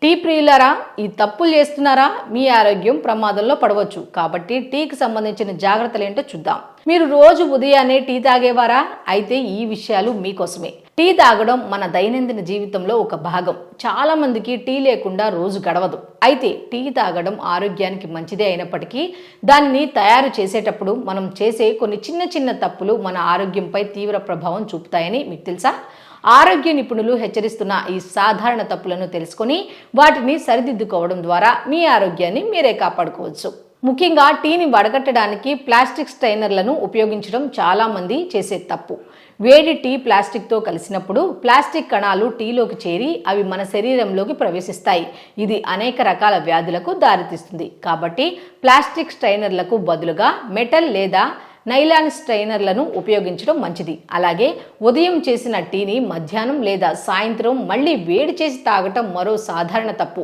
Tea ప్రియులారా, ఈ తప్పులు చేస్తున్నారా? మీ ఆరోగ్యం ప్రమాదంలో పడవచ్చు. కాబట్టి టీకి సంబంధించిన జాగ్రత్తలు ఏంటో చూద్దాం. మీరు రోజు ఉదయాన్నే టీ తాగేవారా? అయితే ఈ విషయాలు మీకోసమే. టీ తాగడం మన దైనందిన జీవితంలో ఒక భాగం. చాలా మందికి టీ లేకుండా రోజు గడవదు. అయితే టీ తాగడం ఆరోగ్యానికి మంచిదే అయినప్పటికీ దానిని తయారు చేసేటప్పుడు మనం చేసే కొన్ని చిన్న చిన్న తప్పులు మన ఆరోగ్యంపై తీవ్ర ప్రభావం చూపుతాయని మీకు తెలుసా? ఆరోగ్య నిపుణులు హెచ్చరిస్తున్న ఈ సాధారణ తప్పులను తెలుసుకొని వాటిని సరిదిద్దుకోవడం ద్వారా మీ ఆరోగ్యాన్ని మీరే కాపాడుకోవచ్చు. ముఖ్యంగా టీని వడగట్టడానికి ప్లాస్టిక్ స్ట్రైనర్లను ఉపయోగించడం చాలా మంది చేసే తప్పు. వేడి టీ ప్లాస్టిక్తో కలిసినప్పుడు ప్లాస్టిక్ కణాలు టీలోకి చేరి అవి మన శరీరంలోకి ప్రవేశిస్తాయి. ఇది అనేక రకాల వ్యాధులకు దారితీస్తుంది. కాబట్టి ప్లాస్టిక్ స్ట్రైనర్లకు బదులుగా మెటల్ లేదా నైలాన్ స్ట్రైనర్లను ఉపయోగించడం మంచిది. అలాగే ఉదయం చేసిన టీని మధ్యాహ్నం లేదా సాయంత్రం మళ్ళీ వేడి చేసి తాగటం మరో సాధారణ తప్పు.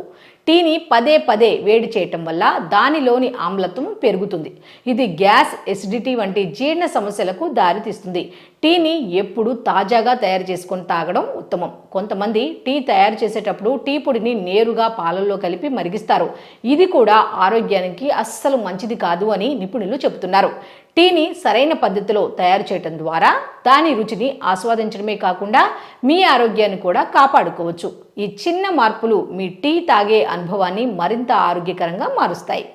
టీని పదే పదే వేడి చేయటం వల్ల దానిలోని ఆమ్లత్వం పెరుగుతుంది. ఇది గ్యాస్, ఎసిడిటీ వంటి జీర్ణ సమస్యలకు దారితీస్తుంది. టీని ఎప్పుడు తాజాగా తయారు చేసుకొని తాగడం ఉత్తమం. కొంతమంది టీ తయారు చేసేటప్పుడు టీ పొడిని నేరుగా పాలల్లో కలిపి మరిగిస్తారు. ఇది కూడా ఆరోగ్యానికి అస్సలు మంచిది కాదు అని నిపుణులు చెబుతున్నారు. టీని సరైన పద్ధతిలో తయారు చేయడం ద్వారా దాని రుచిని ఆస్వాదించడమే కాకుండా మీ ఆరోగ్యాన్ని కూడా కాపాడుకోవచ్చు. ఈ చిన్న మార్పులు మీ టీ తాగే అనుభవాన్ని మరింత ఆరోగ్యకరంగా మారుస్తాయి.